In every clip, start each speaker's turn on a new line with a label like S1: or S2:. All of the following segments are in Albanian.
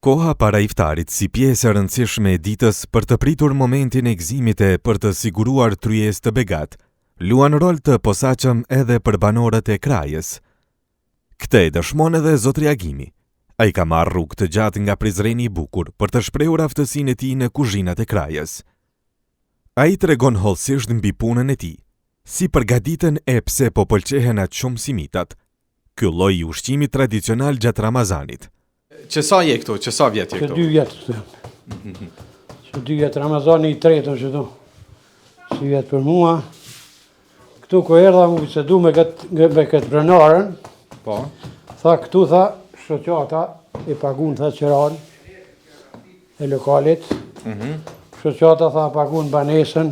S1: Koha para iftarit si pjesë e rëndësishme e ditës për të pritur momentin e gëzimit e për të siguruar tryezë të begat, luan rol të posaçëm edhe për banorët e krajës. Këtë e dëshmon edhe zotri Agimi. Ai ka marrë rrugë të gjatë nga Prizreni i bukur për të shprehur aftësinë e tij në kuzhinat e krajës. Ai tregon hollësisht mbi punën e tij, si përgatiten e pse po pëlqehen aq shumë simitat, ky lloj i ushqimit tradicional gjatë Ramazanit.
S2: Që sa je këtu? Që sa vjet je këtu?
S3: Që 2 vjet këtu. Që 2 vjet, Ramazani i tretë është këtu. Si vjet për mua. Këtu ku erdha mu se du me këtë brenarën.
S2: Po.
S3: Tha këtu tha shoqata i pagun tha qeran e lokalit. Shoqata tha pagun banesën.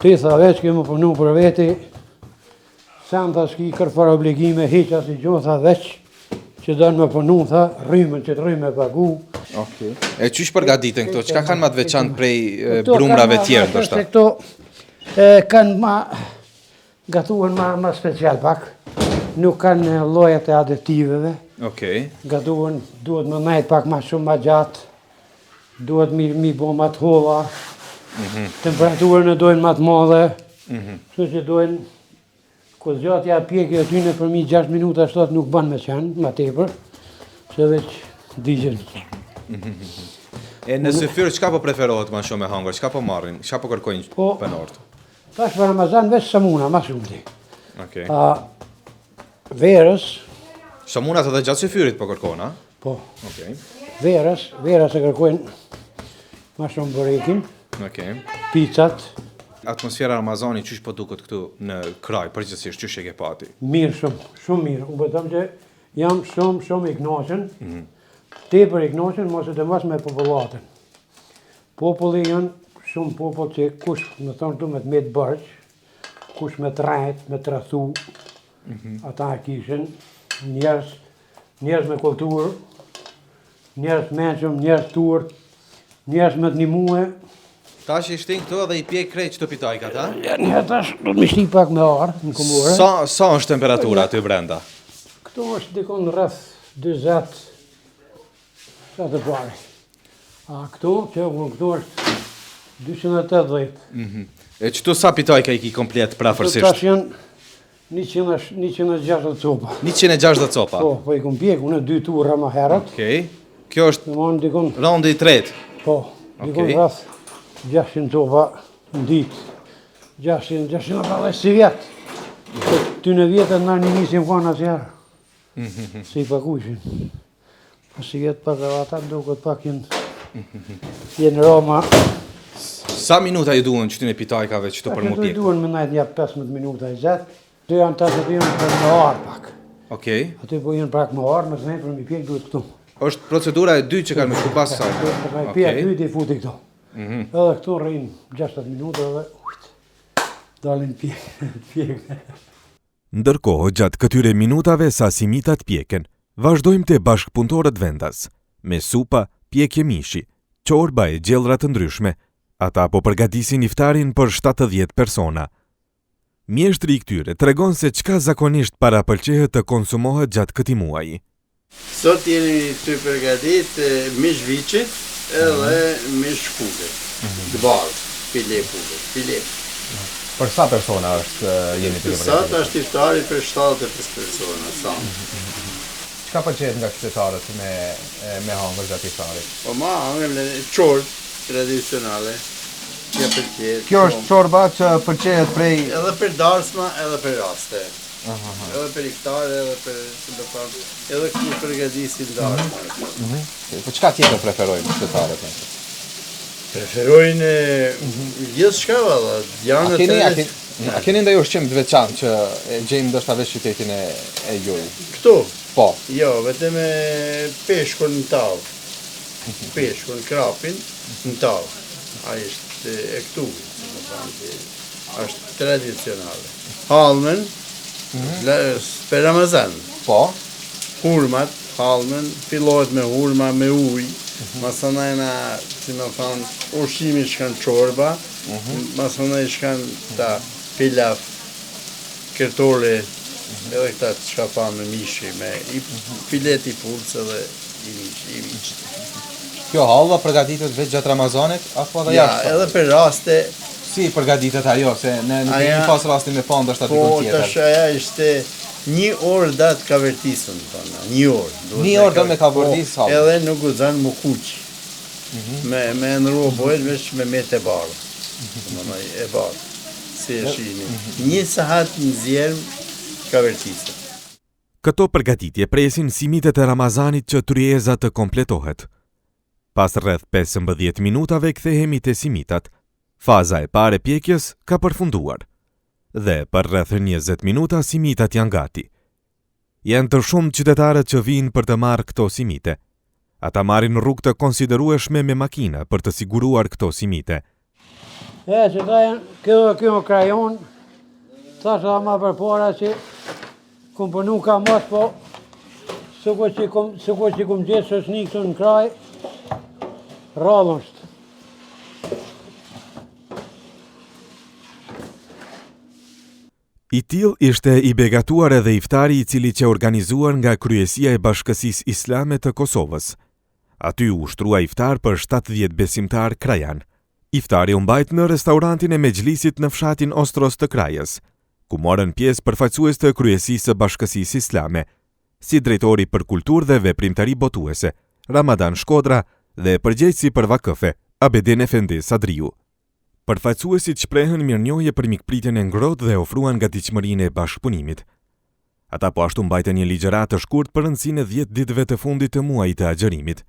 S3: Ti tha veç kemë punu për veti. Sen tha s'ki kërfar obligime, hiqa si gjuhë tha veç. Që donë me punu, tha, rrymën që të rrymë me pagu.
S2: Okay. E qysh përgatiten këto? Çka kanë ma të veçantë prej brumrave tjerë, ndoshta?
S3: Këto kanë ma gatuhen ma special pak. Nuk kanë llojet e aditiveve.
S2: Okej.
S3: Gatuhen, duhet më nejt pak ma shumë ma gjatë. Duhet mi bo ma të holla. Temperaturën e dojnë ma të madhe. Kështu që dojnë kur gjatja pjekje aty në përmi 6 minuta 7 nuk ban me qenë, ma tepër, se veç digjen.
S2: E në syfyr, çka po preferohet ma shumë me hangër? Çka po marrin? Çka po kërkojnë banorët?
S3: Tash për Ramazan veç samuna, ma shumë ti.
S2: Okej.
S3: Verës.
S2: Samunat edhe gjatë syfyrit po kërkon, a?
S3: Po.
S2: Okej.
S3: Verës e kërkojnë ma shumë burekin.
S2: Okej.
S3: Picat.
S2: Atmosfera Ramazani qysh po duket këtu në kraj, përgjithsisht qysh e ke pati?
S3: Mirë, shumë mirë. U betëm që jam shumë i kënaqur. Tepër i kënaqur, mos e të mas me popullatën. Populli janë shumë popull që kush më thonë tu me të metë bërq, kush me të rejt, me të rathu, ata kishen, njerëz me kulturë, njerëz menqëm, njerëz turë, njerëz me të nimue.
S2: Tash i shtin këtu edhe i pjek krejt çto pitajkat, ha?
S3: Ja, tash do të më shti pak me arë, në komore.
S2: Sa është temperatura aty brenda?
S3: Këtu është dikon rreth 20, sa të pari. Këtu është 280.
S2: E qëtu sa pitajka i ki komplet prafërsisht?
S3: Tash janë 160 copa.
S2: 160 copa?
S3: Po i kom pjek, unë 2 turra ma herët.
S2: Okej. Kjo është raundi i tretë?
S3: Po, dikon rreth 600 copa në ditë. 600 si vjetë. Ty në vjetët në një nisim fanë asjarë. Si i pakushin. Si vjetë pak e ata duket pak jenë Roma.
S2: Sa minuta ju duhen qëtyn e pitajkave që të për mu pjekë?
S3: Këtu duhen me najtë një 15 minuta i zetë. Të janë të të jenë për më arë pak.
S2: Okej.
S3: Aty po jenë pak më arë, më të nejtë për mi pjekë duhet këtu.
S2: Është procedura e dytë që kanë me shku pas saj?
S3: Për me pjekë dytë i futi këtu. Edhe këtu rrinë 60 minuta dhe dalin pjekë.
S1: Ndërkohë, gjatë këtyre minutave sa simitat pjeken, vazhdojmë të bashkëpunëtorët vendas, me supa, pjekje mishi, çorba e gjellra të ndryshme, ata po përgatisin iftarin për 70 persona. Mjeshtri i këtyre tregon se çka zakonisht parapëlqehet të konsumohet gjatë këtij muaji.
S4: Sot jeni të përgatit mish viçi edhe mish kuke. Të barë, file.
S2: Për sa persona është jeni të përgatit?
S4: Sot është iftari për 75 persona, sa.
S2: Çka pëlqejet nga qytetarët me hangër gjatë iftarit?
S4: Po ma hangër në çorb tradicionale. Që pëlqejet.
S2: Kjo është çorba që pëlqejet prej...
S4: Edhe për darsma, edhe për raste. Edhe për iftare, edhe ku përgatisin darsma.
S2: Po çka tjetër preferojnë qytetarët?
S4: Preferojnë gjithë shka valla.
S2: A keni ndaj ushqim të veçantë që gjejmë ndoshta veç qytetin e juaj?
S4: Këtu?
S2: Po.
S4: Jo, vetëm peshkun në tavë. Peshkun, krapin në tavë. A është e këtu, është tradicionale. Halmen, për Ramazan.
S2: Po.
S4: Hurmat, halmen, fillohet me hurma, me ujë. Masanajna, si më thonë, ushqimi shkan çorba, masanaj shkan ta pilaf, kërtore, edhe këta që ka fa me mishi, me filet i pulës edhe
S2: Kjo hallva përgatitet vetë gjatë Ramazanit apo edhe
S4: Ja,
S2: jashtë?
S4: edhe për raste,
S2: Si përgatitet ajo, se në një pas rastin me panda është aty
S4: po
S2: tjetër.
S4: tash aja ishte 1 orë datë ka vërtisën, thonë, 1 orë. duhet
S2: 1 orë do me ka vërtis hallva.
S4: Edhe nuk guxan mu kuq. Me ndrua bojt veç me met e bardhë. E bardhë. Si e shihni. 1 sahat në zjerm ka vërtisën.
S1: Këto përgatitje presin simitet e Ramazanit që tryeza të kompletohet. Pas rreth 15 minutave kthehemi te simitat. Faza e parë e pjekjes ka përfunduar. Dhe për rreth 20 minuta simitat janë gati. Janë të shumë qytetarët që vinë për të marrë këto simite. Ata marrin rrugë të konsiderueshme me makina për të siguruar këto simite.
S3: Që ta janë, kjo krajon, thash edhe ma përpara që kum punu ka mos, po sukur që kum gjetë shoqni këtu në kraj, rallën është.
S1: I till ishte i begatuar edhe iftari I cili që organizuar nga Kryesia e Bashkësisë Islame të Kosovës. Aty u shtrua iftar për 70 besimtar krajan. Iftari u mbajt në restaurantin e Mexhlisit në fshatin Ostros të Krajës, ku morën pjesë përfaqësues të Kryesisë së Bashkësisë Islame, si drejtori për kulturë dhe veprimtari botuese, Ramadan Shkodra dhe përgjegjësi për vakëfe, Abedin Efendi Sadriu. Përfaqësuesit shprehën mirënjohje për mikpritjen e ngrohtë dhe ofruan gatishmërinë e bashkëpunimit. Ata po ashtu mbajtën një ligjëratë të shkurt për rëndësinë e 10 ditëve të fundit të muajit të agjërimit.